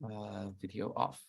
Video off.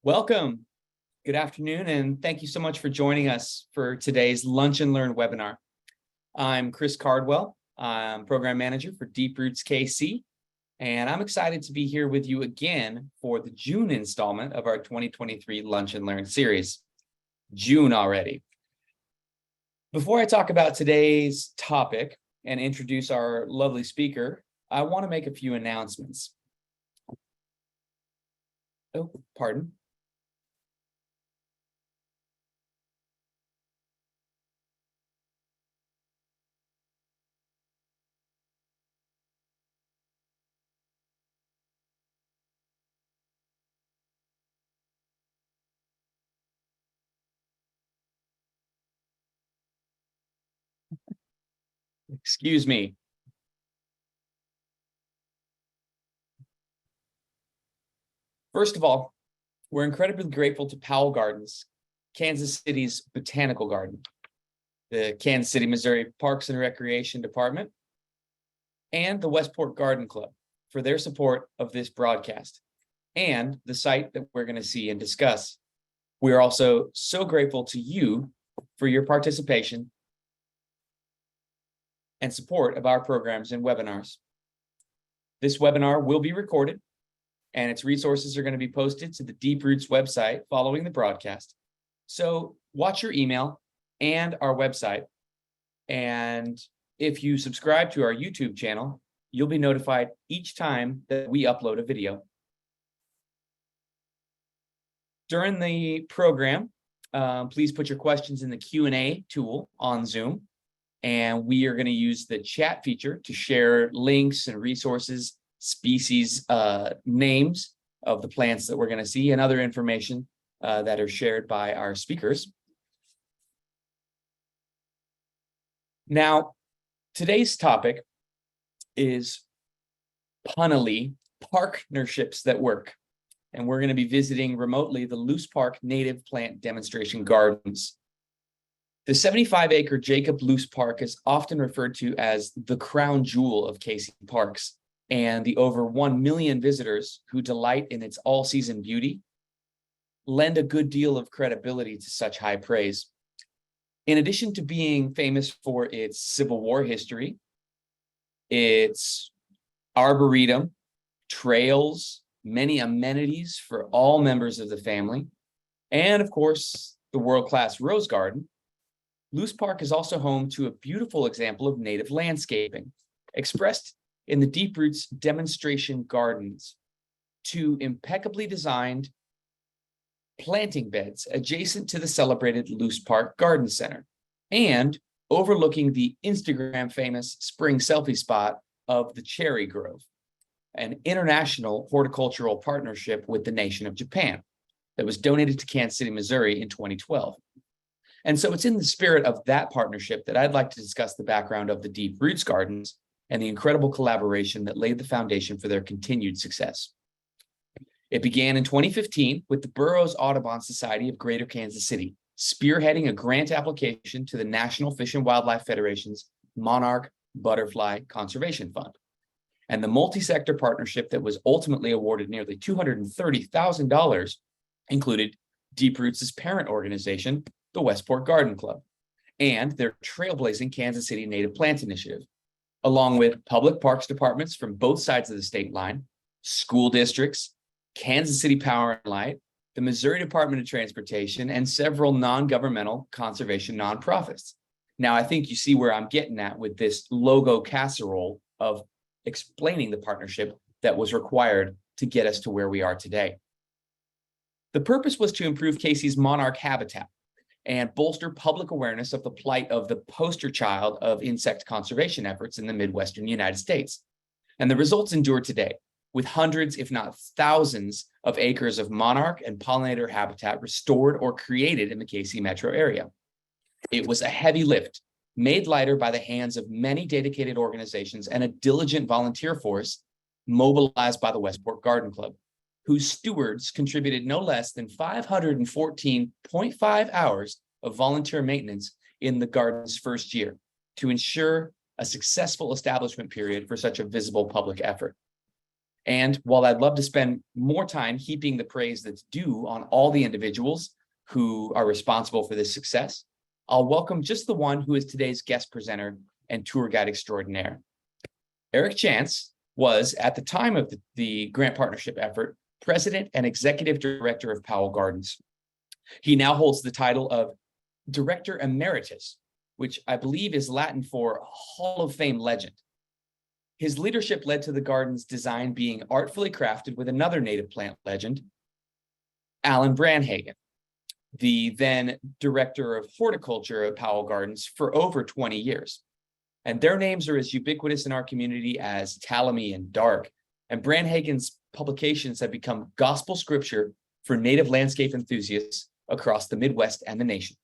Welcome. Good afternoon, and thank you so much for joining us for today's Lunch and Learn webinar. I'm Chris Cardwell. I'm Program Manager for Deep Roots KC, and I'm excited to be here with you again for the June installment of our 2023 Lunch and Learn series. June already. Before I talk about today's topic and introduce our lovely speaker, I want to make a few announcements. Oh, pardon. Excuse me. First of all, we're incredibly grateful to Powell Gardens, Kansas City's botanical garden, the Kansas City, Missouri Parks and Recreation Department, and the Westport Garden Club for their support of this broadcast and the site that we're going to see and discuss. We are also so grateful to you for your participation and support of our programs and webinars. This webinar will be recorded, and its resources are going to be posted to the Deep Roots website following the broadcast. So watch your email and our website. And if you subscribe to our YouTube channel, you'll be notified each time that we upload a video. During the program, please put your questions in the Q&A tool on Zoom. And we are going to use the chat feature to share links and resources, species names of the plants that we're going to see, and other information that are shared by our speakers. Now, today's topic is punnily partnerships that work. And we're going to be visiting remotely the Loose Park Native Plant Demonstration Gardens. The 75-acre Jacob Loose Park is often referred to as the crown jewel of KC Parks, and the over 1 million visitors who delight in its all-season beauty lend a good deal of credibility to such high praise. In addition to being famous for its Civil War history, its arboretum, trails, many amenities for all members of the family, and of course, the world-class rose garden, Loose Park is also home to a beautiful example of native landscaping, expressed in the Deep Roots demonstration gardens, two impeccably designed planting beds adjacent to the celebrated Loose Park Garden Center, and overlooking the Instagram famous spring selfie spot of the Cherry Grove, an international horticultural partnership with the nation of Japan that was donated to Kansas City, Missouri in 2012. And so it's in the spirit of that partnership that I'd like to discuss the background of the Deep Roots Gardens and the incredible collaboration that laid the foundation for their continued success. It began in 2015 with the Burroughs Audubon Society of Greater Kansas City, spearheading a grant application to the National Fish and Wildlife Federation's Monarch Butterfly Conservation Fund. And the multi-sector partnership that was ultimately awarded nearly $230,000 included Deep Roots' parent organization, the Westport Garden Club, and their trailblazing Kansas City Native Plant Initiative, along with public parks departments from both sides of the state line, school districts, Kansas City Power and Light, the Missouri Department of Transportation, and several non-governmental conservation nonprofits. Now, I think you see where I'm getting at with this logo casserole of explaining the partnership that was required to get us to where we are today. The purpose was to improve KC's monarch habitat and bolster public awareness of the plight of the poster child of insect conservation efforts in the Midwestern United States. And the results endure today, with hundreds, if not thousands, of acres of monarch and pollinator habitat restored or created in the KC metro area. It was a heavy lift, made lighter by the hands of many dedicated organizations and a diligent volunteer force mobilized by the Westport Garden Club, whose stewards contributed no less than 514.5 hours of volunteer maintenance in the garden's first year to ensure a successful establishment period for such a visible public effort. And while I'd love to spend more time heaping the praise that's due on all the individuals who are responsible for this success, I'll welcome just the one who is today's guest presenter and tour guide extraordinaire. Eric Tschanz was, at the time of the grant partnership effort, president and executive director of Powell Gardens. He now holds the title of Director Emeritus, which I believe is Latin for Hall of Fame legend. His leadership led to the garden's design being artfully crafted with another native plant legend, Alan Branhagen, the then director of horticulture at Powell Gardens for over 20 years. And their names are as ubiquitous in our community as Talamy and Dark. And Branhagen's publications have become gospel scripture for native landscape enthusiasts across the Midwest and the nation.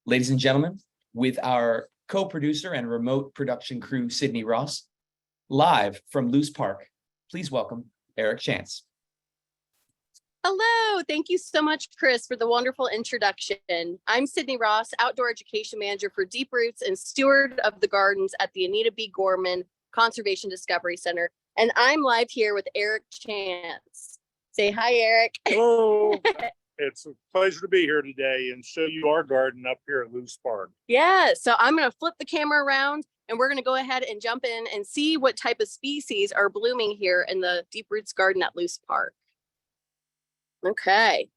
Ladies and gentlemen, with our co-producer and remote production crew, Cydney Ross, live from Loose Park, please welcome Eric Tschanz. Hello, thank you so much, Chris, for the wonderful introduction. I'm Cydney Ross, Outdoor Education Manager for Deep Roots and Steward of the Gardens at the Anita B. Gorman Conservation Discovery Center. And I'm live here with Eric Tschanz. Say hi, Eric. Hello. It's a pleasure to be here today and show you our garden up here at Loose Park. Yeah, so I'm going to flip the camera around and we're going to go ahead and jump in and see what type of species are blooming here in the Deep Roots Garden at Loose Park. Okay.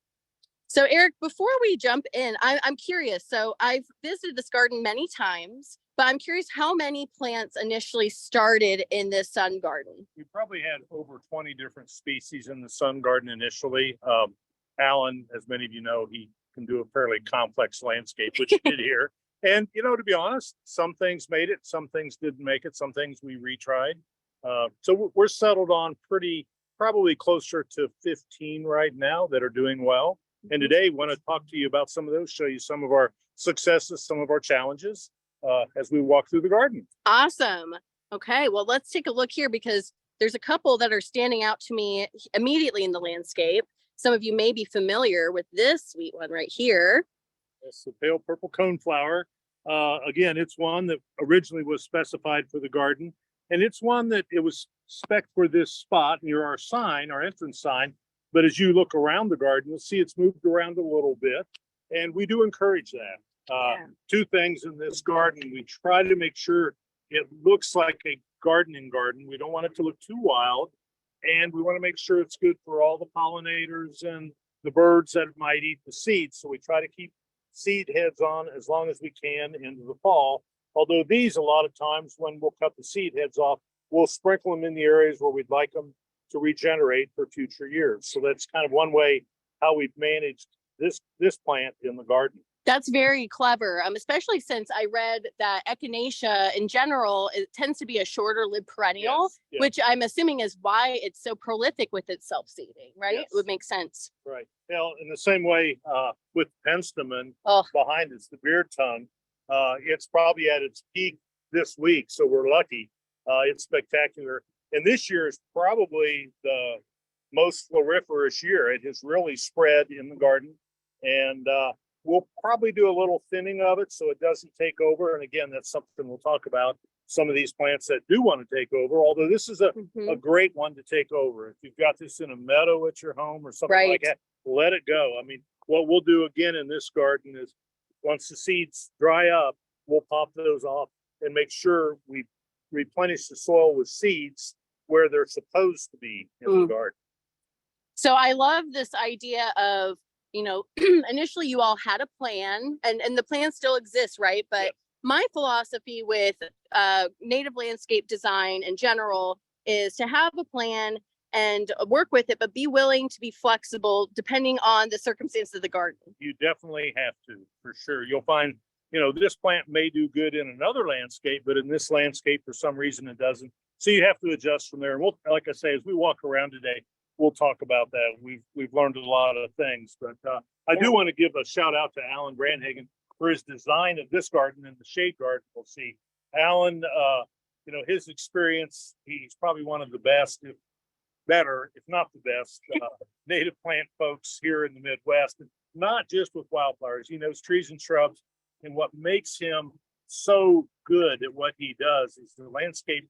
So Eric, before we jump in, I'm curious. So I've visited this garden many times, but I'm curious how many plants initially started in this sun garden. We probably had over 20 different species in the sun garden initially. Alan, as many of you know, he can do a fairly complex landscape, which he did here. And, you know, to be honest, some things made it, some things didn't make it, some things we retried. So we're settled on probably closer to 15 right now that are doing well. And today, I want to talk to you about some of those, show you some of our successes, some of our challenges as we walk through the garden. Awesome. Okay, well, let's take a look here because there's a couple that are standing out to me immediately in the landscape. Some of you may be familiar with this sweet one right here. It's the pale purple coneflower. Again, it's one that originally was specified for the garden. And it's one that it was spec'd for this spot near our sign, our entrance sign. But as you look around the garden, you'll see it's moved around a little bit. And we do encourage that. Two things in this garden. We try to make sure it looks like a garden. We don't want it to look too wild. And we want to make sure it's good for all the pollinators and the birds that might eat the seeds. So we try to keep seed heads on as long as we can into the fall. Although these, a lot of times when we'll cut the seed heads off, we'll sprinkle them in the areas where we'd like them to regenerate for future years. So that's kind of one way how we've managed this plant in the garden. That's very clever, especially since I read that echinacea in general, it tends to be a shorter lived perennial, yes. Which I'm assuming is why it's so prolific with its self-seeding, right? Yes. It would make sense. Right. Well, in the same way with penstemon, behind it's the beard tongue. It's probably at its peak this week, so we're lucky. It's spectacular. And this year is probably the most floriferous year. It has really spread in the garden. And we'll probably do a little thinning of it so it doesn't take over. And again, that's something we'll talk about. Some of these plants that do want to take over, although this is a great one to take over. If you've got this in a meadow at your home or something like that, let it go. I mean, what we'll do again in this garden is once the seeds dry up, we'll pop those off and make sure we replenish the soil with seeds where they're supposed to be in the garden. So I love this idea of, you know, initially you all had a plan and the plan still exists, right? But my philosophy with native landscape design in general is to have a plan and work with it, but be willing to be flexible depending on the circumstances of the garden. You definitely have to, for sure. You'll find, you know, this plant may do good in another landscape, but in this landscape, for some reason, it doesn't. So you have to adjust from there. And we'll, like I say, as we walk around today, we'll talk about that. We've learned a lot of things, but I do want to give a shout out to Alan Branhagen for his design of this garden and the shade garden. We'll see Alan, you know, his experience, he's probably one of the best, if not the best, native plant folks here in the Midwest, and not just with wildflowers. He knows trees and shrubs, and what makes him so good at what he does is the landscape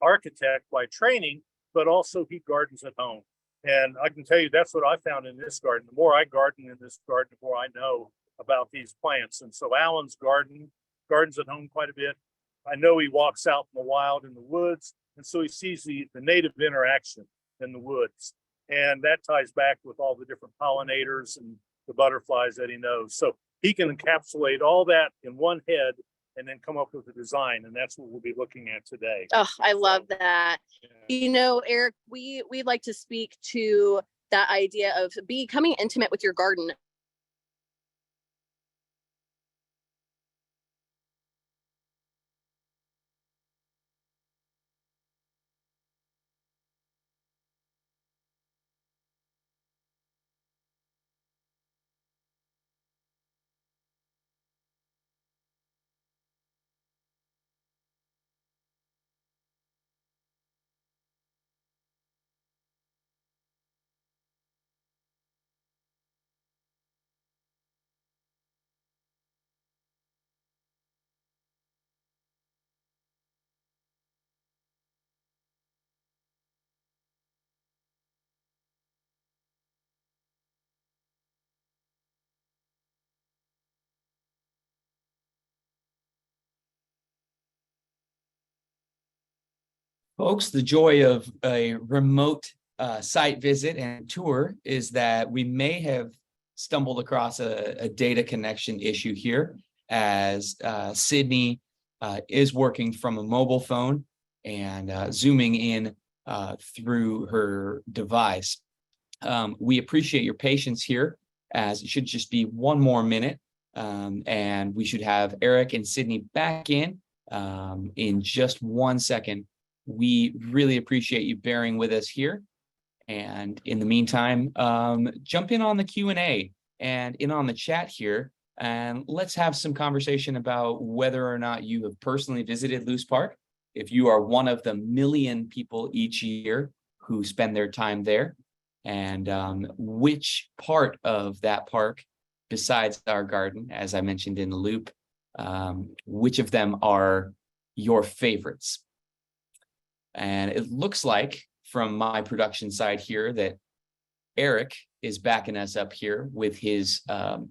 architect by training, but also he gardens at home. And I can tell you that's what I found in this garden. The more I garden in this garden, the more I know about these plants. And so Alan's gardens at home quite a bit. I know he walks out in the wild in the woods, and so he sees the native interaction in the woods. And that ties back with all the different pollinators and the butterflies that he knows. So he can encapsulate all that in one head and then come up with a design. And that's what we'll be looking at today. Oh, I love that. Yeah. You know, Eric, we'd like to speak to that idea of becoming intimate with your garden. Folks, the joy of a remote site visit and tour is that we may have stumbled across a data connection issue here, as Cydney is working from a mobile phone and zooming in through her device. We appreciate your patience here, as it should just be one more minute, and we should have Eric and Cydney back in just 1 second. We really appreciate you bearing with us here. And in the meantime, jump in on the Q&A and in on the chat here, and let's have some conversation about whether or not you have personally visited Loose Park, if you are one of the million people each year who spend their time there, and which part of that park, besides our garden, as I mentioned in the loop, which of them are your favorites. And it looks like from my production side here that Eric is backing us up here with his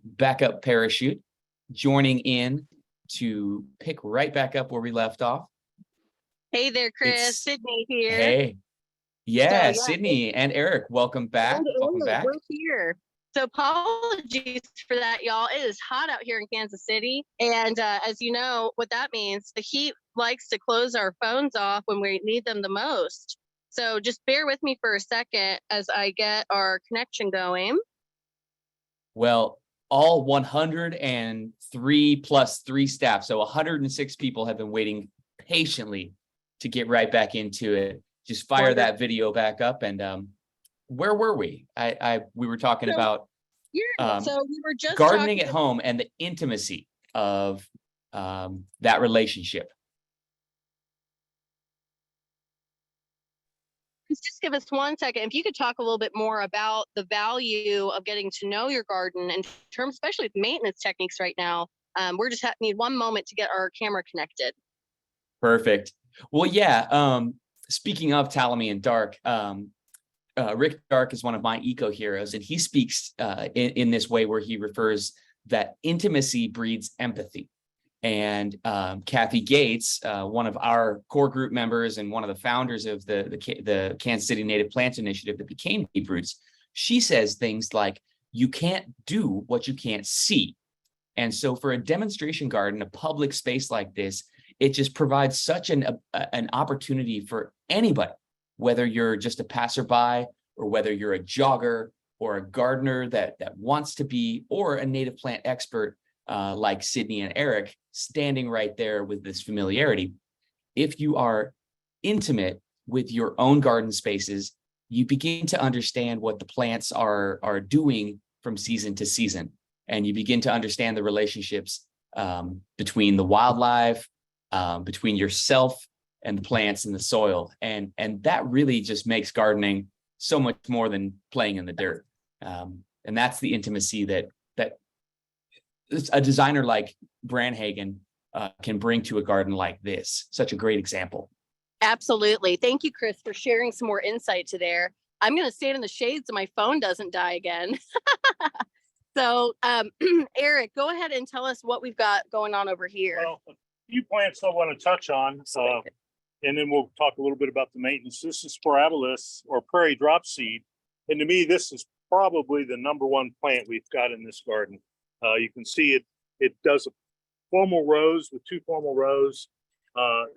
backup parachute, joining in to pick right back up where we left off. Hey there, Chris. Cydney here. Hey. Yeah, So, Cydney and Eric, welcome back. Welcome back. We're here. So apologies for that, y'all. It is hot out here in Kansas City. And as you know, what that means, the heat likes to close our phones off when we need them the most. So just bear with me for a second as I get our connection going. Well, all 103 plus 3 staff, so 106 people have been waiting patiently to get right back into it. Just fire that video back up. And where were we? We were talking about so we were just gardening at home and the intimacy of that relationship. Just give us 1 second. If you could talk a little bit more about the value of getting to know your garden in terms, especially with maintenance techniques right now. We're just need 1 moment to get our camera connected. Perfect. Well, yeah. Speaking of Ptolemy and Dark, Rick Dark is one of my eco heroes, and he speaks in this way where he refers that intimacy breeds empathy. And Kathy Gates, one of our core group members and one of the founders of the Kansas City Native Plant Initiative that became Deep Roots, she says things like, you can't do what you can't see. And so for a demonstration garden, a public space like this, it just provides such an opportunity for anybody, whether you're just a passerby or whether you're a jogger or a gardener that wants to be, or a native plant expert like Cydney and Eric, standing right there with this familiarity. If you are intimate with your own garden spaces, you begin to understand what the plants are doing from season to season. And you begin to understand the relationships between the wildlife, between yourself and the plants and the soil. And that really just makes gardening so much more than playing in the dirt. And that's the intimacy that a designer like Branhagen can bring to a garden like this. Such a great example. Absolutely. Thank you, Chris, for sharing some more insight to there. I'm going to stand in the shade so my phone doesn't die again. So, Eric, go ahead and tell us what we've got going on over here. Well, a few plants I want to touch on, and then we'll talk a little bit about the maintenance. This is Sporabilis or prairie dropseed. And to me, this is probably the number one plant we've got in this garden. You can see it does a formal rows with 2 formal rows.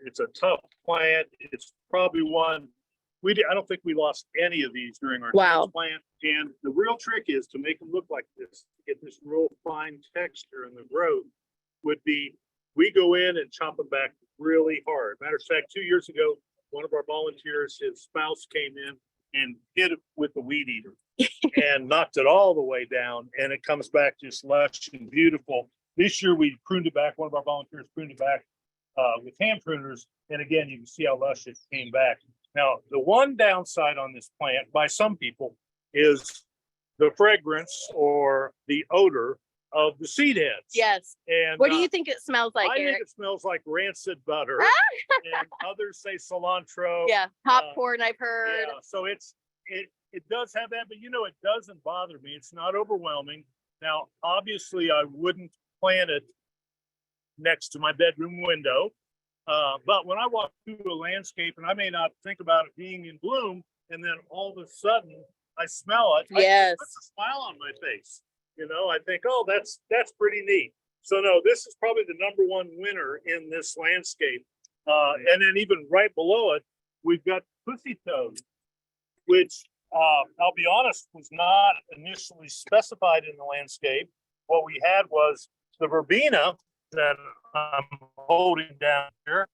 It's a tough plant. It's probably one I don't think we lost any of these during our transplant. And the real trick is to make them look like this, to get this real fine texture in the growth would be, we go in and chop them back really hard. Matter of fact, 2 years ago, one of our volunteers, his spouse came in and hit it with the weed eater and knocked it all the way down. And it comes back just lush and beautiful. This year we pruned it back. One of our volunteers pruned it back with hand pruners. And again, you can see how lush it came back. Now, the one downside on this plant by some people is the fragrance or the odor of the seed heads. Yes. And what do you think it smells like, I Eric? think it smells like rancid butter. And others say cilantro. Yeah, popcorn, I've heard. Yeah, so it does have that, but it doesn't bother me. It's not overwhelming. Now, obviously, I wouldn't plant it next to my bedroom window. But when I walk through a landscape and I may not think about it being in bloom, and then all of a sudden I smell it, yes, it puts a smile on my face. I think, oh, that's pretty neat. So no, this is probably the number one winner in this landscape. And then even right below it, we've got pussy toad, which I'll be honest, was not initially specified in the landscape. What we had was the verbena that I'm holding down here,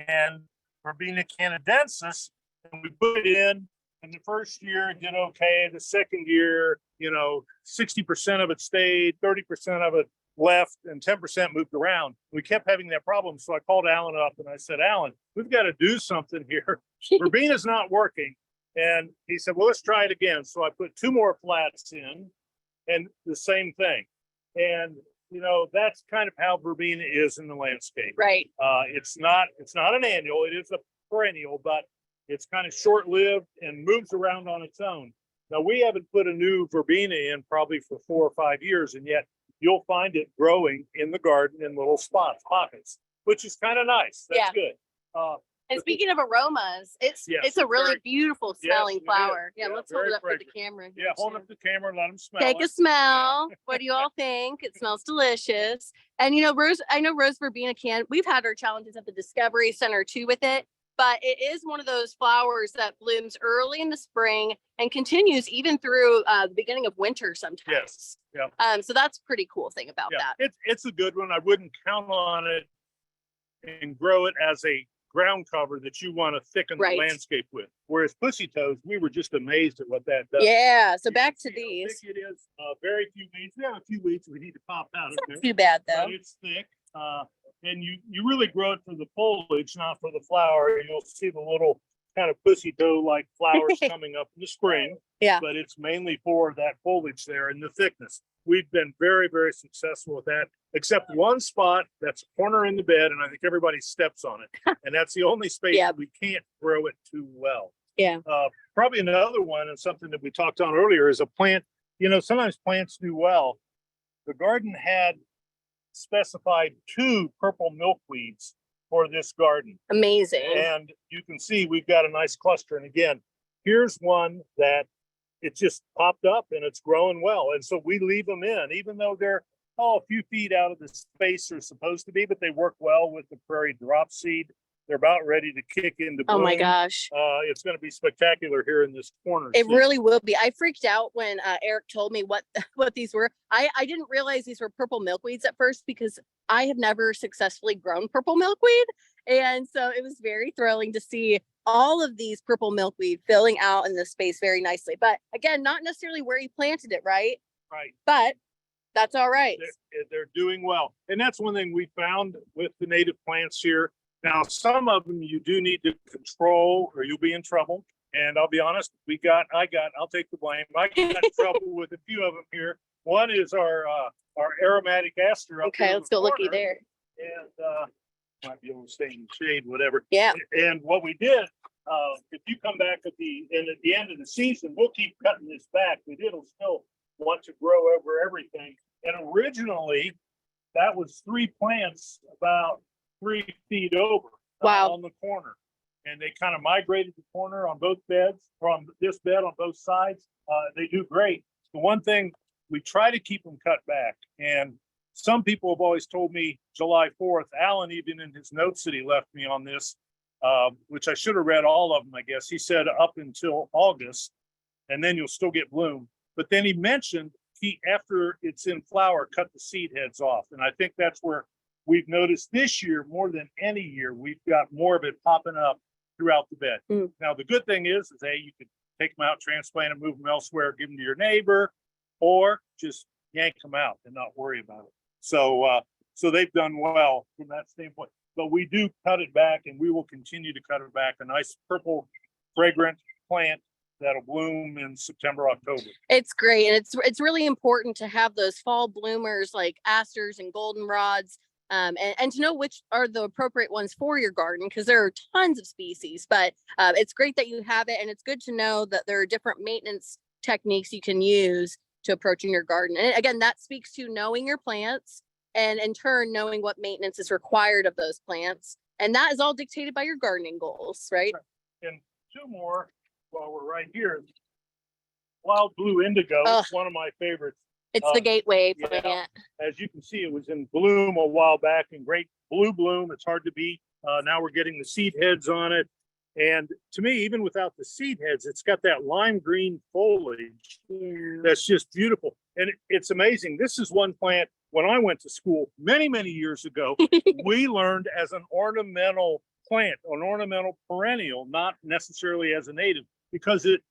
and Verbena canadensis, and we put it in the first year it did okay. The second year, 60% of it stayed, 30% of it left, and 10% moved around. We kept having that problem, so I called Alan up and I said, Alan, we've got to do something here. Verbena's not working. And he said, well, let's try it again. So I put 2 more flats in, and the same thing. And that's kind of how verbena is in the landscape. Right. It's not an annual. It is a perennial, but it's kind of short-lived and moves around on its own. Now, we haven't put a new verbena in probably for 4 or 5 years, and yet you'll find it growing in the garden in little pockets, which is kind of nice. That's good. And speaking of aromas, it's a really beautiful smelling flower. Yeah, let's hold it up for the camera. Yeah, hold up the camera and let them smell. Take a smell. What do you all think? It smells delicious. And Rose, I know Rose Verbena we've had our challenges at the Discovery Center too with it, but it is one of those flowers that blooms early in the spring and continues even through the beginning of winter sometimes. Yes. Yeah. So that's a pretty cool thing about that. It's a good one. I wouldn't count on it and grow it as a ground cover that you want to thicken the landscape with. Whereas pussy toads, we were just amazed at what that does. Yeah. So back to these. Thick it is. Very few weeds. We have a few weeds we need to pop out of there. Not too bad though. But it's thick. And you really grow it for the foliage, not for the flower. You'll see the little kind of pussy toad like flowers coming up in the spring. Yeah. But it's mainly for that foliage there and the thickness. We've been very, very successful with that, except one spot that's a corner in the bed, and I think everybody steps on it. And that's the only space that we can't grow it too well. Yeah. Probably another one, and something that we talked on earlier, is a plant. Sometimes plants do well. The garden had specified 2 purple milkweeds for this garden. Amazing. And you can see we've got a nice cluster. And again, here's one that it just popped up and it's growing well. And so we leave them in, even though they're a few feet out of the space they're supposed to be, but they work well with the prairie dropseed. They're about ready to kick into bloom. Oh my gosh. It's going to be spectacular here in this corner. It really will be. I freaked out when Eric told me what these were. I didn't realize these were purple milkweeds at first because I have never successfully grown purple milkweed. And so it was very thrilling to see all of these purple milkweed filling out in the space very nicely. But again, not necessarily where you planted it, right? Right. But that's all right. They're doing well. And that's one thing we found with the native plants here. Now, some of them you do need to control or you'll be in trouble. And I'll be honest, I'll take the blame. I got in trouble with a few of them here. One is our aromatic aster. Okay, let's go looky there. And might be able to stay in the shade, whatever. Yeah. And what we did, if you come back at the end of the season, we'll keep cutting this back, but it'll still want to grow over everything. And originally, that was 3 plants about 3 feet over Wow. on the corner. And they kind of migrated the corner on both beds, from this bed on both sides. They do great. The one thing, we try to keep them cut back. And some people have always told me July 4th, Alan, even in his notes that he left me on this, which I should have read all of them, I guess. He said up until August, and then you'll still get bloom. But then he mentioned after it's in flower, cut the seed heads off. And I think that's where we've noticed this year, more than any year, we've got more of it popping up throughout the bed. Now, the good thing is, hey, you could take them out, transplant them, move them elsewhere, give them to your neighbor, or just yank them out and not worry about it. So they've done well from that standpoint. But we do cut it back, and we will continue to cut it back. A nice purple, fragrant plant that'll bloom in September, October. It's great. And it's really important to have those fall bloomers like asters and goldenrods, and to know which are the appropriate ones for your garden, because there are tons of species. But it's great that you have it, and it's good to know that there are different maintenance techniques you can use to approaching your garden. And again, that speaks to knowing your plants, and in turn knowing what maintenance is required of those plants. And that is all dictated by your gardening goals, right? And 2 more while we're right here. Wild blue indigo, one of my favorites. It's the gateway yeah. plant. As you can see, it was in bloom a while back, and great blue bloom. It's hard to beat. Now we're getting the seed heads on it. And to me, even without the seed heads, it's got that lime green foliage that's just beautiful. And it's amazing. This is one plant, when I went to school many, many years ago, we learned as an ornamental plant, an ornamental perennial, not necessarily as a native, because it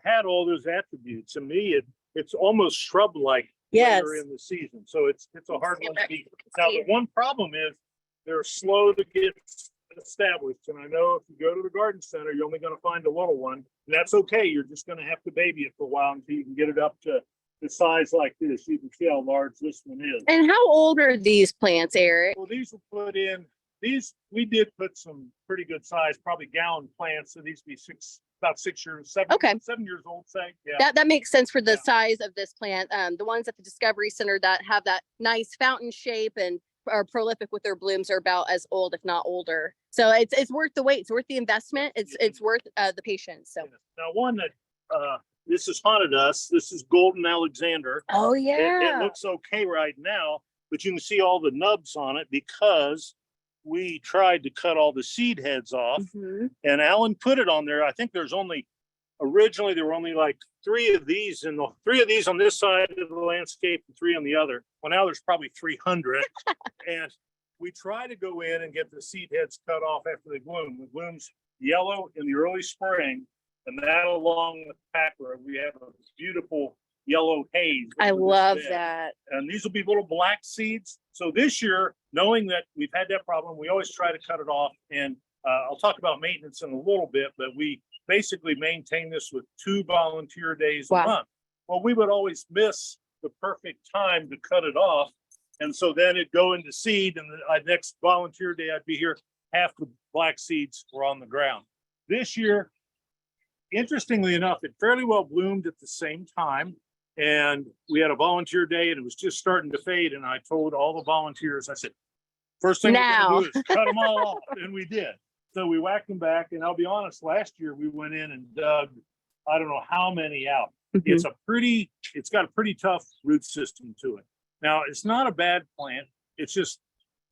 had all those attributes. To me, it's almost shrub-like later in the season. So it's a hard one to beat. Now, the one problem is they're slow to get established. And I know if you go to the garden center, you're only going to find a little one. And that's okay. You're just going to have to baby it for a while until you can get it up to the size like this. You can see how large this one is. And how old are these plants, Eric? Well, these were put in, we did put some pretty good size, probably gallon plants. So these be about 6 years, 7 years old, say. Yeah. That makes sense for the size of this plant. The ones at the Discovery Center that have that nice fountain shape and are prolific with their blooms are about as old, if not older. So it's worth the wait. It's worth the investment. It's worth the patience. So now one that this has haunted us. This is Golden Alexander. Oh yeah. It looks okay right now, but you can see all the nubs on it because we tried to cut all the seed heads off, and Alan put it on there. I think originally there were only like 3 of these and 3 of these on this side of the landscape and 3 on the other. Well, now there's probably 300. And we try to go in and get the seed heads cut off after they bloom. It blooms yellow in the early spring, and that along with packer, we have a beautiful yellow haze. I love that. And these will be little black seeds. So this year, knowing that we've had that problem, we always try to cut it off. And I'll talk about maintenance in a little bit, but we basically maintain this with 2 volunteer days a month. Well, we would always miss the perfect time to cut it off. And so then it'd go into seed, and the next volunteer day, I'd be here, half the black seeds were on the ground. This year, interestingly enough, it fairly well bloomed at the same time. And we had a volunteer day, and it was just starting to fade. And I told all the volunteers, I said, first thing we're going to do is cut them all off. And we did. So we whacked them back. And I'll be honest, last year we went in and dug, I don't know how many out. It's got a pretty tough root system to it. Now, it's not a bad plant. It's just,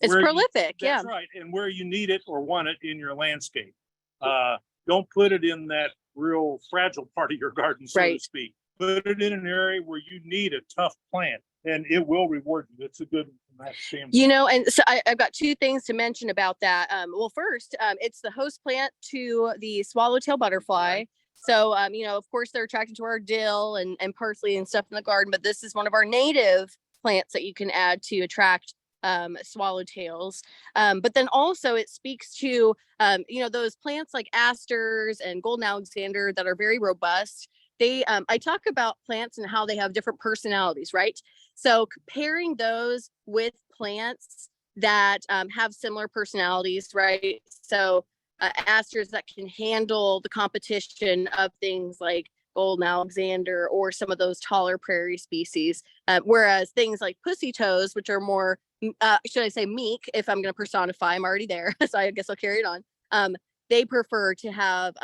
it's prolific. That's right. And where you need it or want it in your landscape. Don't put it in that real fragile part of your garden, so to speak. Put it in an area where you need a tough plant, and it will reward you. It's a good standpoint. And so I've got 2 things to mention about that. Well, first, it's the host plant to the swallowtail butterfly. So, of course, they're attracted to our dill and parsley and stuff in the garden, but this is one of our native plants that you can add to attract swallowtails. But then also it speaks to, those plants like asters and golden alexander that are very robust. I talk about plants and how they have different personalities, right? So comparing those with plants that have similar personalities, right? So asters that can handle the competition of things like golden Alexander, or some of those taller prairie species. Whereas things like pussy toes, which are more, should I say meek, if I'm going to personify, I'm already there, so I guess I'll carry it on. They prefer to have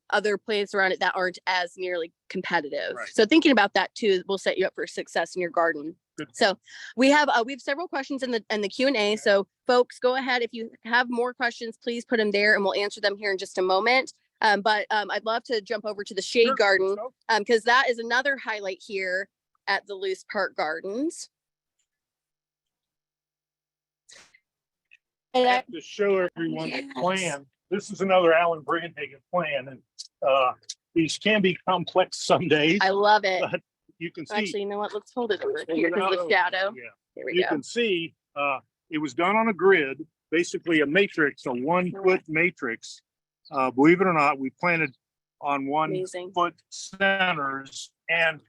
other plants around it that aren't as nearly competitive. Right. So thinking about that too will set you up for success in your garden. Good. So we have several questions in the Q&A. So folks, go ahead. If you have more questions, please put them there and we'll answer them here in just a moment. But I'd love to jump over to the shade Sure. garden because that is another highlight here at the Luce Park Gardens. I And have to show everyone the plan. This is another Alan Brandhagen plan, and these can be complex some days. I love it. But you can see. Actually, you know what? Let's hold it over here because of the shadow. Yeah, Here we you go. can see it was done on a grid, basically a matrix, a 1 foot matrix. Believe it or not, we planted on 1 Amazing. foot centers, and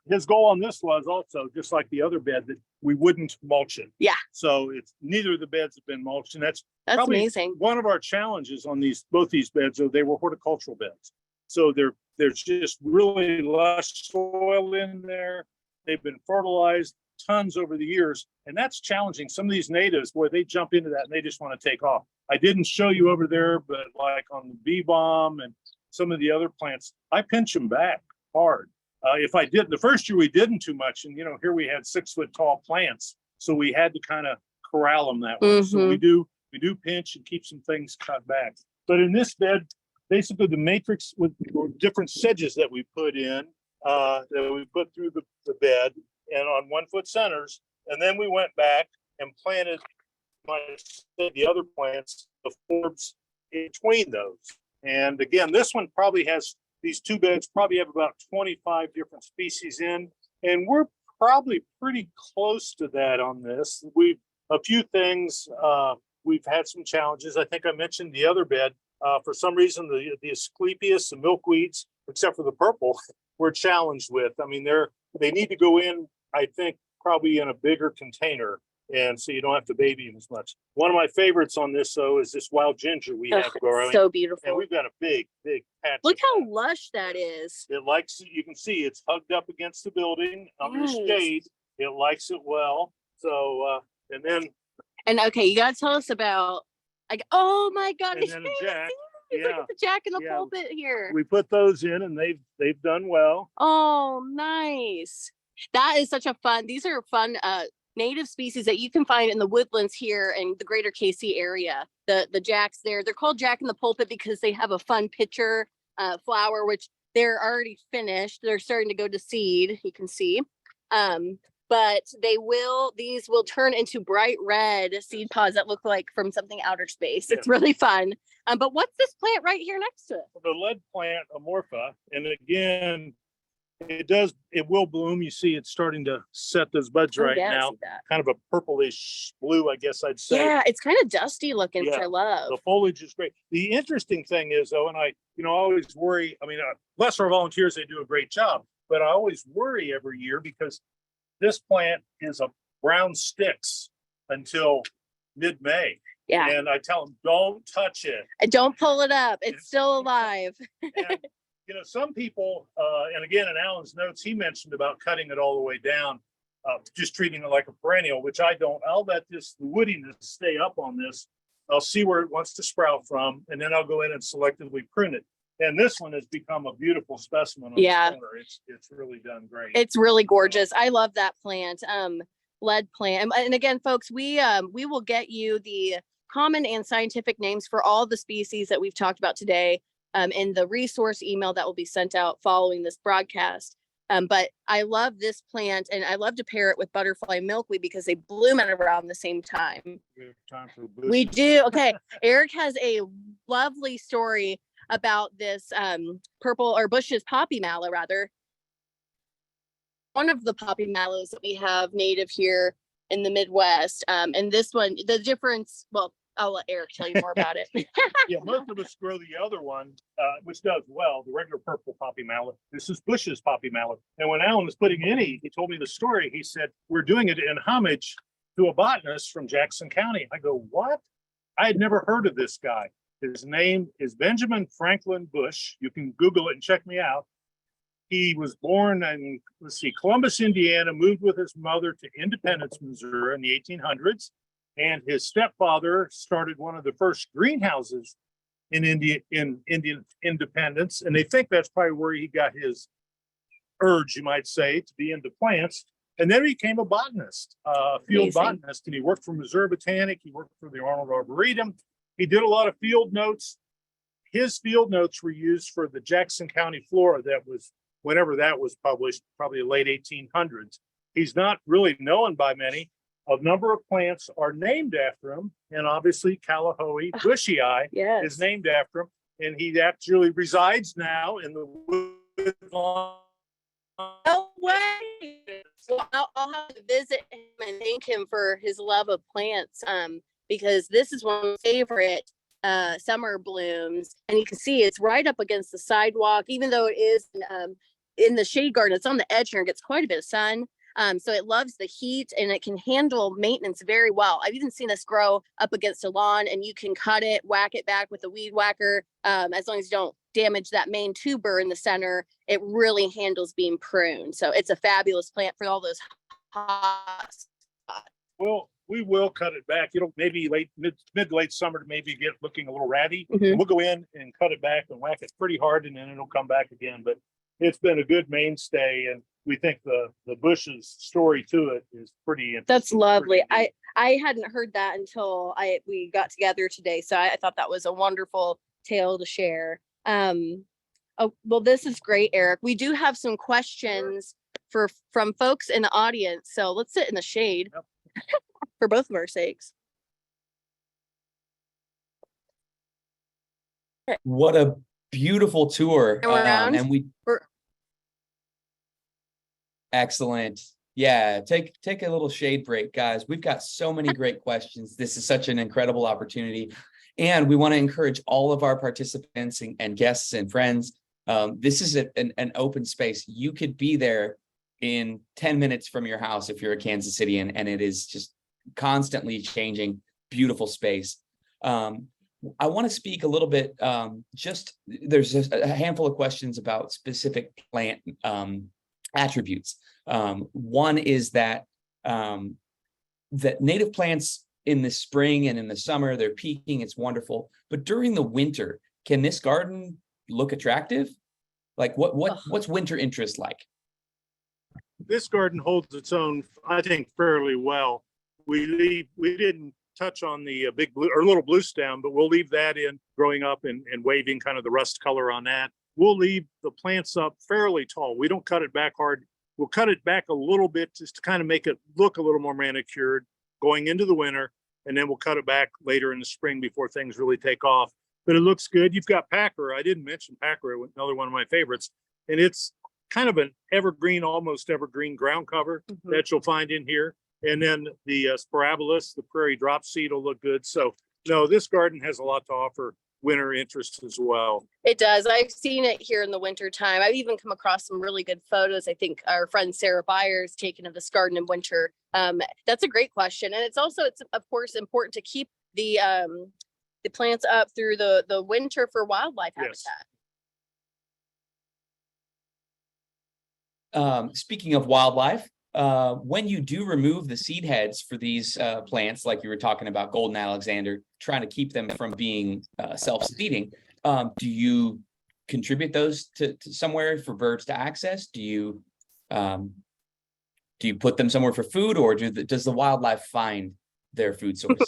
his goal on this was also, just like the other bed, that we wouldn't mulch it. Yeah. So it's neither of the beds have been mulched, and that's That's probably amazing. one of our challenges on both these beds. They were horticultural beds, so there's just really lush soil in there. They've been fertilized tons over the years, and that's challenging. Some of these natives, boy, they jump into that and they just want to take off. I didn't show you over there, but like on the bee balm and some of the other plants, I pinch them back hard. If I did the first year, we didn't too much, and here we had 6 foot tall plants, so we had to kind of corral them that way. So we do pinch and keep some things cut back. But in this bed, basically the matrix with different sedges that we put in, that we put through the bed and on 1 foot centers, and then we went back and planted the other plants, the forbs in between those. And again, this one probably has, these 2 beds probably have about 25 different species in, and we're probably pretty close to that on this. A few things, we've had some challenges. I think I mentioned the other bed. For some reason, the Asclepias, the milkweeds, except for the purple, we're challenged with. I mean, they need to go in, I think, probably in a bigger container, and so you don't have to baby them as much. One of my favorites on this, though, is this wild ginger we have growing. So And beautiful. we've got a big patch. Look of how that. lush that is. It likes, you can see it's hugged up against the building under Nice. shade. It likes it well. So, and then Okay, you gotta tell us about oh my God, And then a jack. look Yeah. at the jack in the Yeah. pulpit here. We put those in, and they've done well. Oh, nice. That is such a fun. These are fun native species that you can find in the woodlands here in the greater KC area. The jacks there, they're called jack in the pulpit because they have a fun pitcher flower, which they're already finished. They're starting to go to seed, you can see. But these will turn into bright red seed pods that look like from something outer space. It's really fun. But what's this plant right here next to it? The lead plant, Amorpha, and again, it will bloom. You see it's starting to set those buds right Yeah, I now. see that. Kind of a purplish blue, I guess I'd say. Yeah, it's kind of dusty looking, which Yeah, I love. The foliage is great. The interesting thing is, though, and I always worry, I mean, bless our volunteers, they do a great job, but I always worry every year because this plant is a brown sticks until mid-May. Yeah. And I tell them, don't touch it. And don't pull it up. It's still alive. And, some people, and again, in Alan's notes, he mentioned about cutting it all the way down, just treating it like a perennial, which I don't. I'll let the woodiness stay up on this. I'll see where it wants to sprout from, and then I'll go in and selectively prune it. And this one has become a beautiful specimen on the corner. It's really done great. It's really gorgeous. I love that plant. Lead plant. And again, folks, we will get you the common and scientific names for all the species that we've talked about today in the resource email that will be sent out following this broadcast. But I love this plant, and I love to pair it with butterfly milkweed because they bloom at around the same time. We have time for We do. Okay. Eric has a lovely story about this purple or Bush's poppy mallow, rather. One of the poppy mallows that we have native here in the Midwest. And this one, the difference, well, I'll let Eric tell you more about it. Yeah, most of us grow the other one, which does well, the regular purple poppy mallow. This is Bush's poppy mallow. And when Alan was putting in, he told me the story. He said, we're doing it in homage to a botanist from Jackson County. I go, what? I had never heard of this guy. His name is Benjamin Franklin Bush. You can Google it and check me out. He was born in, let's see, Columbus, Indiana, moved with his mother to Independence, Missouri in the 1800s. And his stepfather started one of the first greenhouses in Indian Independence. And they think that's probably where he got his urge, you might say, to be into plants. And then he became a botanist, field botanist, and he worked for Missouri Botanic. He worked for the Arnold Arboretum. He did a lot of field notes. His field notes were used for the Jackson County Flora that was, whenever that was published, probably the late 1800s. He's not really known by many. A number of plants are named after him, and obviously Callahooey bushy eye is named after him. And he actually resides now in the Woodlawn. No way. Well, I'll have to visit him and thank him for his love of plants. Because this is one of my favorite summer blooms, and you can see it's right up against the sidewalk, even though it is in the shade garden. It's on the edge here and gets quite a bit of sun. So it loves the heat and it can handle maintenance very well. I've even seen this grow up against a lawn, and you can cut it, whack it back with a weed whacker. As long as you don't damage that main tuber in the center, it really handles being pruned. So it's a fabulous plant for all those hot spots. Well, we will cut it back. It'll maybe mid to late summer to maybe get looking a little ratty. We'll go in and cut it back and whack it pretty hard, and then it'll come back again. But it's been a good mainstay, and we think the Bush's story to it is pretty interesting. That's lovely. I hadn't heard that until we got together today, so I thought that was a wonderful tale to share. Oh, well, this is great, Eric. We do have some questions from folks in the audience, so let's sit in the shade for both of our sakes. What a beautiful tour. Excellent. Yeah, take a little shade break, guys. We've got so many great questions. This is such an incredible opportunity. And we want to encourage all of our participants and guests and friends. This is an open space. You could be there in 10 minutes from your house if you're a Kansas Cityan, and it is just constantly changing, beautiful space. I want to speak a little bit, there's a handful of questions about specific plant attributes. One is that native plants in the spring and in the summer, they're peaking, it's wonderful. But during the winter, can this garden look attractive? Like what's winter interest like? This garden holds its own, I think, fairly well. We didn't touch on the big blue or little blue stem, but we'll leave that in, growing up and waving, kind of the rust color on that. We'll leave the plants up fairly tall. We don't cut it back hard. We'll cut it back a little bit just to kind of make it look a little more manicured going into the winter. And then we'll cut it back later in the spring before things really take off. But it looks good. You've got Packer. I didn't mention Packer, another one of my favorites. And it's kind of an evergreen, almost evergreen ground cover that you'll find in here. And then the Spirabolus, the prairie drop seed, will look good. So no, this garden has a lot to offer winter interest as well. It does. I've seen it here in the winter time. I've even come across some really good photos. I think our friend Sarah Byers taken of this garden in winter. That's a great question. And it's of course important to keep the plants up through the winter for wildlife habitat. Speaking of wildlife, when you do remove the seed heads for these plants, like you were talking about Golden Alexander, trying to keep them from being self-seeding, do you contribute those to somewhere for birds to access? Do you put them somewhere for food, or does the wildlife find their food source?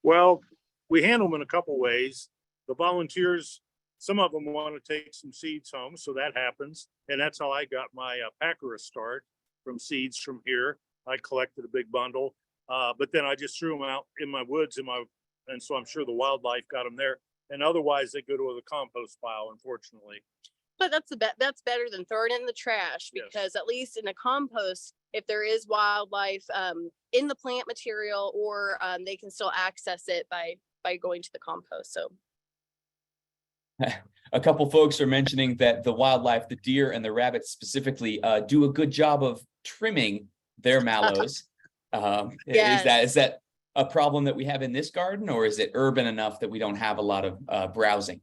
Well, we handle them in a couple ways. The volunteers, some of them want to take some seeds home, so that happens. And that's how I got my Packera start, from seeds from here. I collected a big bundle, but then I just threw them out in my woods, and so I'm sure the wildlife got them there. And otherwise, they go to the compost pile, unfortunately. But that's better than throwing it in the trash, because at least in a compost, if there is wildlife in the plant material, or they can still access it by going to the compost. So a couple folks are mentioning that the wildlife, the deer and the rabbits specifically, do a good job of trimming their mallows. Is that a problem that we have in this garden, or is it urban enough that we don't have a lot of browsing?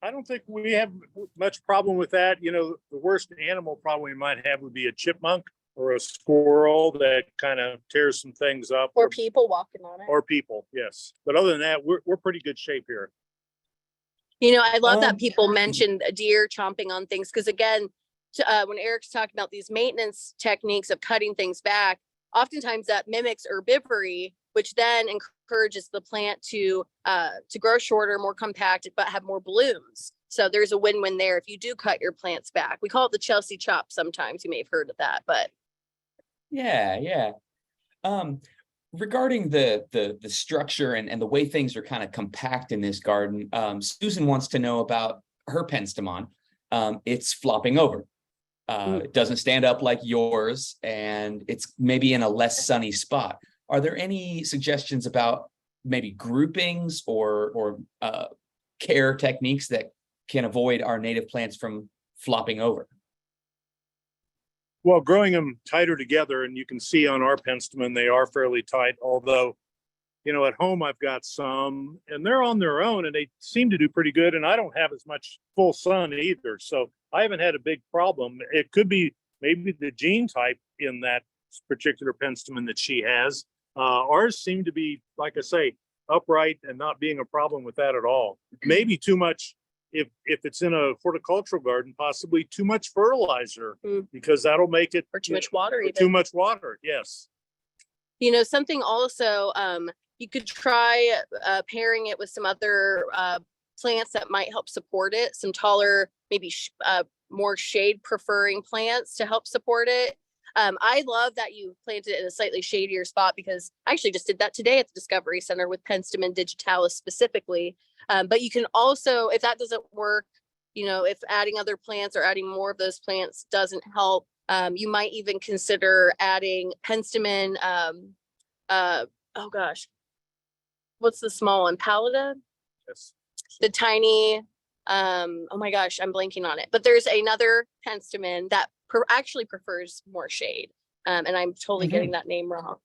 I don't think we have much problem with that. You know, the worst animal problem we might have would be a chipmunk or a squirrel that kind of tears some things up. Or people walking on it. Or people, yes. But other than that, we're pretty good shape here. You know, I love that Um, people mentioned a deer chomping on things because, again, when Eric's talking about these maintenance techniques of cutting things back, oftentimes that mimics herbivory, which then encourages the plant to grow shorter, more compact, but have more blooms. So there's a win-win there if you do cut your plants back. We call it the Chelsea chop sometimes. You may have heard of that, but yeah. Regarding the structure and the way things are kind of compact in this garden, Susan wants to know about her penstemon. It's flopping over. It doesn't stand up like yours, and it's maybe in a less sunny spot. Are there any suggestions about maybe groupings or care techniques that can avoid our native plants from flopping over? Well, growing them tighter together, and you can see on our penstemon, they are fairly tight, although, you know, at home I've got some and they're on their own and they seem to do pretty good. And I don't have as much full sun either. So I haven't had a big problem. It could be maybe the gene type in that particular penstemon that she has. Ours seem to be, like I say, upright and not being a problem with that at all. Maybe too much, if it's in a horticultural garden, possibly too much fertilizer, because that'll make it, or too much water. Even. Too much water, yes. You know, something also, you could try pairing it with some other plants that might help support it. Some taller, maybe more shade preferring plants to help support it. I love that you planted it in a slightly shadier spot because I actually just did that today at the Discovery Center with Penstemon digitalis specifically. But you can also, if that doesn't work, you know, if adding other plants or adding more of those plants doesn't help, you might even consider adding Penstemon. Oh gosh, what's the small one? Pallida? Yes. The tiny, oh my gosh, I'm blanking on it. But there's another Penstemon that actually prefers more shade. And I'm totally getting that name wrong.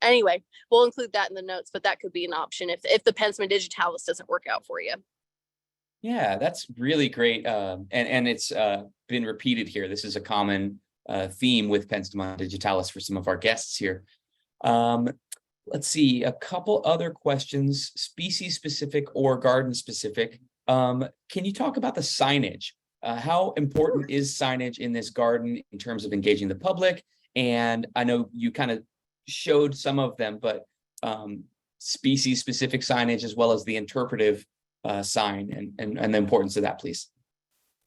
Anyway, we'll include that in the notes, but that could be an option if the Penstemon digitalis doesn't work out for you. Yeah, that's really great. And it's been repeated here. This is a common theme with Penstemon digitalis for some of our guests here. Let's see, a couple other questions, species specific or garden specific. Can you talk about the signage? How important is signage in this garden in terms of engaging the public? And I know you kind of showed some of them, but species specific signage as well as the interpretive sign and the importance of that, please.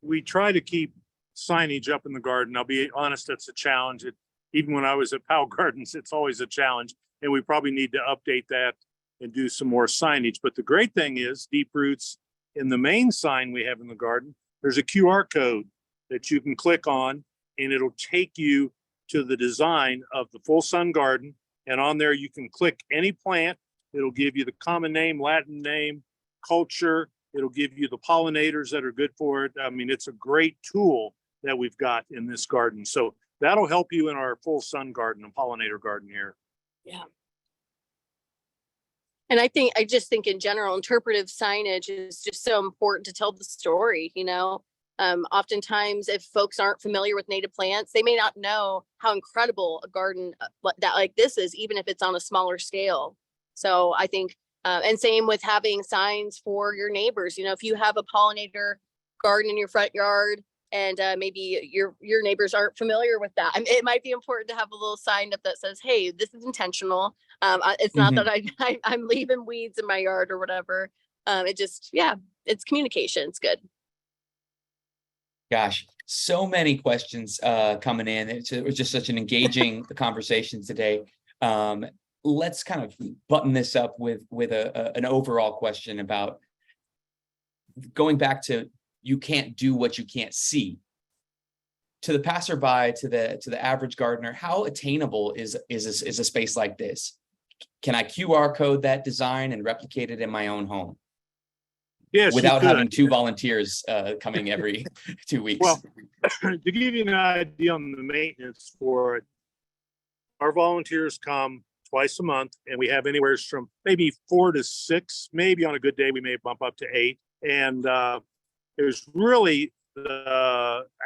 We try to keep signage up in the garden. I'll be honest, that's a challenge. Even when I was at Powell Gardens, it's always a challenge. And we probably need to update that and do some more signage. But the great thing is Deep Roots, in the main sign we have in the garden, there's a QR code that you can click on and it'll take you to the design of the full sun garden. And on there, you can click any plant. It'll give you the common name, Latin name, culture. It'll give you the pollinators that are good for it. I mean, it's a great tool that we've got in this garden. So that'll help you in our full sun garden and pollinator garden here. Yeah. And I just think in general, interpretive signage is just so important to tell the story, you know. Oftentimes, if folks aren't familiar with native plants, they may not know how incredible a garden that like this is, even if it's on a smaller scale. So I think, and same with having signs for your neighbors. You know, if you have a pollinator garden in your front yard, and maybe your neighbors aren't familiar with that, it might be important to have a little sign up that says, "Hey, this is intentional. It's not that I'm leaving weeds in my yard or whatever." It just, yeah, it's communication. It's good. Gosh, so many questions coming in. It was just such an engaging conversation today. Let's kind of button this up with an overall question about going back to you can't do what you can't see. To the passerby, to the average gardener, how attainable is a space like this? Can I QR code that design and replicate it in my own home? Yes, without having two volunteers coming every 2 weeks. Well, to give you an idea on the maintenance for it, our volunteers come twice a month, and we have anywhere from maybe 4 to 6, maybe on a good day we may bump up to 8. And is really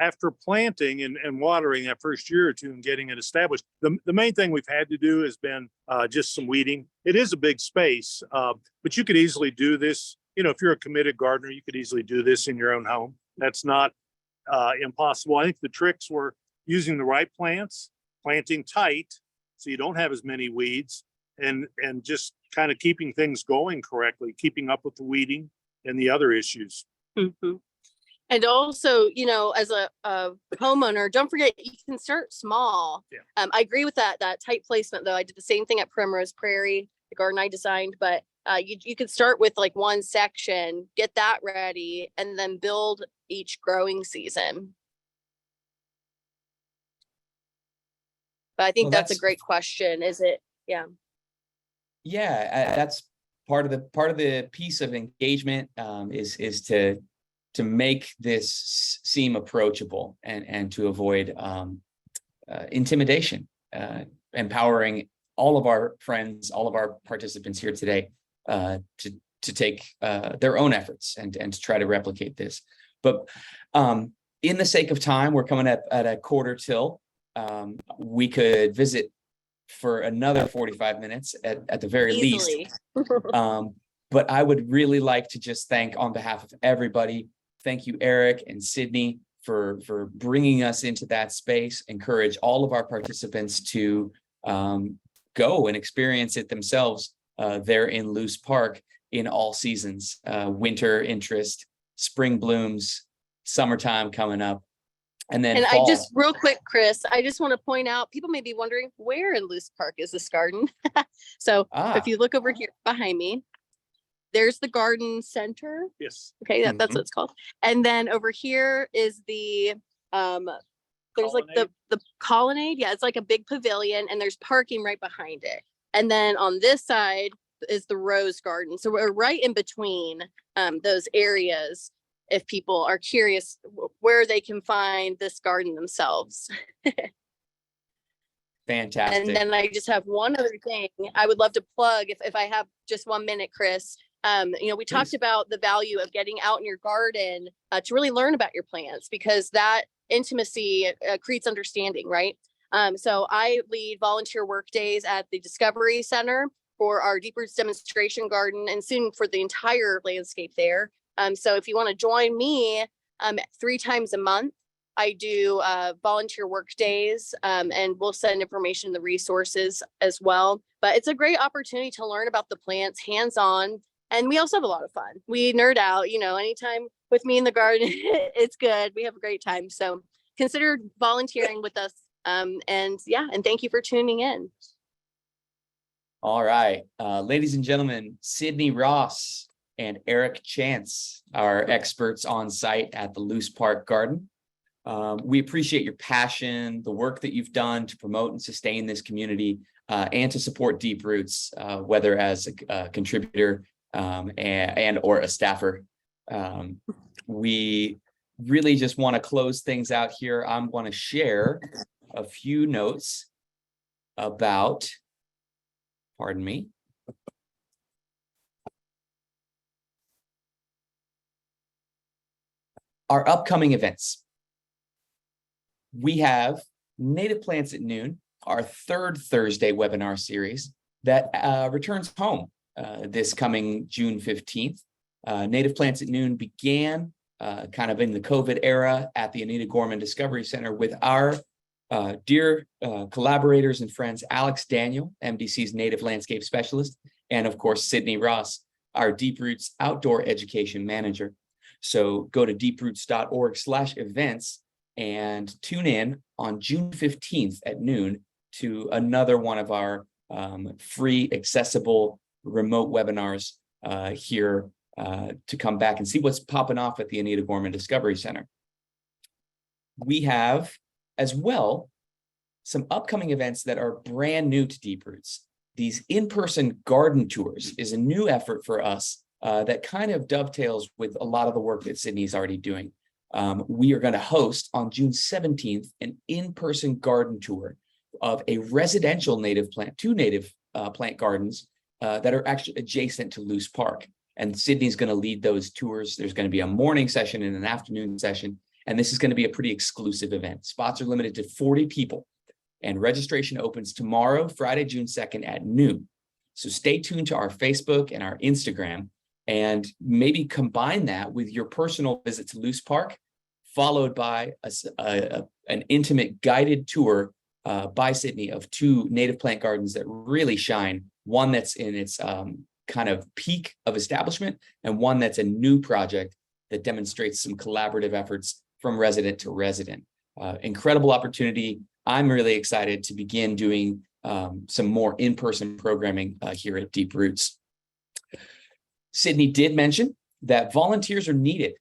after planting and watering that first year or two and getting it established. The main thing we've had to do has been just some weeding. It is a big space, but you could easily do this. You know, if you're a committed gardener, you could easily do this in your own home. That's not impossible. I think the tricks were using the right plants, planting tight so you don't have as many weeds, and just kind of keeping things going correctly, keeping up with the weeding and the other issues. Mm-hmm. And also, you know, as a homeowner, don't forget you can start small. Yeah. I agree with that tight placement though. I did the same thing at Primrose Prairie, the garden I designed, but you could start with like one section, get that ready, and then build each growing season. But I think Well, that's a great question. Is it? Yeah. Yeah, that's part of the piece of engagement, is to make this seem approachable and to avoid intimidation, empowering all of our friends, all of our participants here today to take their own efforts and to try to replicate this. But in the sake of time, we're coming up at a quarter till. We could visit for another 45 minutes at the very Easily. least. But I would really like to just thank, on behalf of everybody, thank you, Eric and Cydney, for bringing us into that space. Encourage all of our participants to go and experience it themselves there in Luce Park in all seasons, winter interest, spring blooms, summertime coming up. And then And fall. I just real quick, Chris, I just want to point out, people may be wondering where in Luce Park is this garden. So if you look over here behind me, there's the garden center. Yes. Okay, that's what it's called. And then over here is the there's like the colonnade. Yeah, it's like a big pavilion and there's parking right behind it. And then on this side is the rose garden. So we're right in between those areas if people are curious where they can find this garden themselves. Fantastic. And then I just have one other thing I would love to plug if I have just 1 minute, Chris. You know, we talked about the value of getting out in your garden to really learn about your plants, because that intimacy creates understanding, right? So I lead volunteer work days at the Discovery Center for our Deep Roots demonstration garden and soon for the entire landscape there. So if you want to join me 3 times a month, I do volunteer work days and we'll send information, the resources as well. But it's a great opportunity to learn about the plants hands-on. And we also have a lot of fun. We nerd out, you know, anytime with me in the garden, it's good. We have a great time. So consider volunteering with us. And thank you for tuning in. All right, ladies and gentlemen, Cydney Ross and Eric Tschanz, our experts on site at the Luce Park Garden. We appreciate your passion, the work that you've done to promote and sustain this community and to support Deep Roots, whether as a contributor and or a staffer. We really just want to close things out here. I'm going to share a few notes about, pardon me, our upcoming events. We have Native Plants at Noon, our 3rd Thursday webinar series that returns home this coming June 15th. Native Plants at Noon began kind of in the COVID era at the Anita Gorman Discovery Center with our dear collaborators and friends, Alex Daniel, MDC's Native Landscape Specialist, and of course, Cydney Ross, our Deep Roots Outdoor Education Manager. So go to deeproots.org/events and tune in on June 15th at noon to another one of our free, accessible, remote webinars here to come back and see what's popping off at the Anita Gorman Discovery Center. We have as well some upcoming events that are brand new to Deep Roots. These in-person garden tours is a new effort for us that kind of dovetails with a lot of the work that Cydney's already doing. We are going to host on June 17th an in-person garden tour of a residential native plant, 2 native plant gardens that are actually adjacent to Luce Park. And Cydney's going to lead those tours. There's going to be a morning session and an afternoon session. And this is going to be a pretty exclusive event. Spots are limited to 40 people. And registration opens tomorrow, Friday, June 2nd at noon. So stay tuned to our Facebook and our Instagram, and maybe combine that with your personal visit to Loose Park, followed by an intimate guided tour by Cydney of 2 native plant gardens that really shine. One that's in its kind of peak of establishment, and one that's a new project that demonstrates some collaborative efforts from resident to resident. Incredible opportunity. I'm really excited to begin doing some more in-person programming here at Deep Roots. Cydney did mention that volunteers are needed.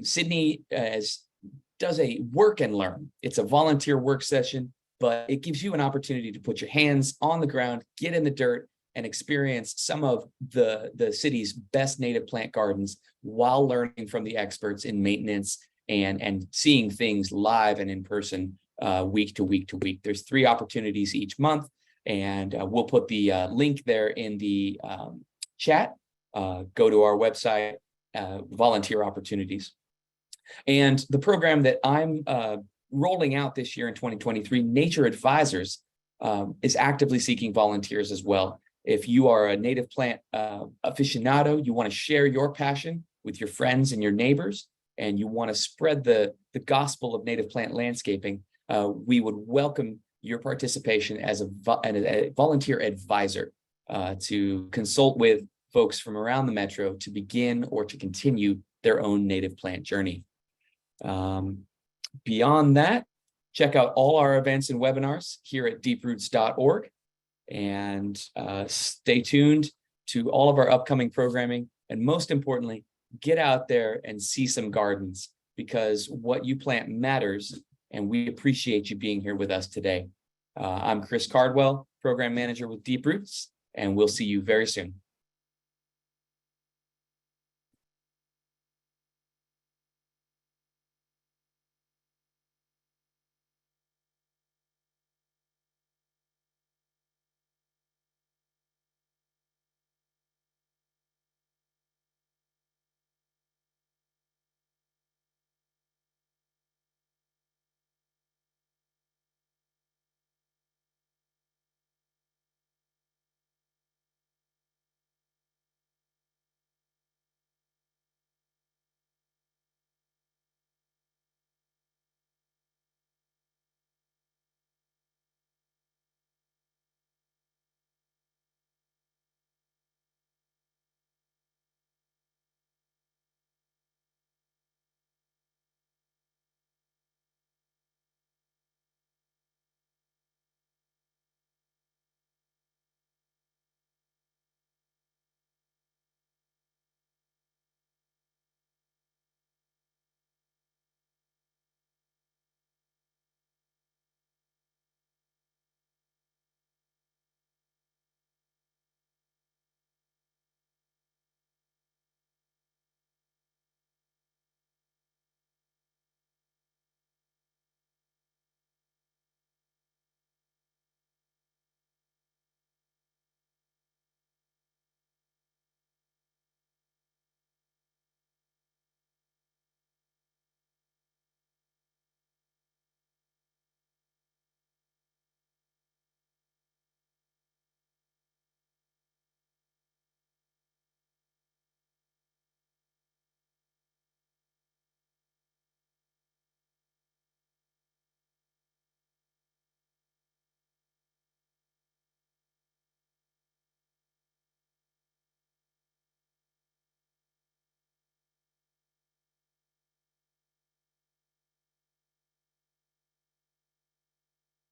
Cydney does a work and learn. It's a volunteer work session, but it gives you an opportunity to put your hands on the ground, get in the dirt, and experience some of the city's best native plant gardens while learning from the experts in maintenance and seeing things live and in person week to week to week. There's 3 opportunities each month, and we'll put the link there in the chat. Go to our website, volunteer opportunities. And the program that I'm rolling out this year in 2023, Nature Advisors, is actively seeking volunteers as well. If you are a native plant aficionado, you want to share your passion with your friends and your neighbors, and you want to spread the gospel of native plant landscaping, we would welcome your participation as a volunteer advisor to consult with folks from around the metro to begin or to continue their own native plant journey. Beyond that, check out all our events and webinars here at deeproots.org, and stay tuned to all of our upcoming programming. And most importantly, get out there and see some gardens, because what you plant matters, and we appreciate you being here with us today. I'm Chris Cardwell, Program Manager with Deep Roots, and we'll see you very soon.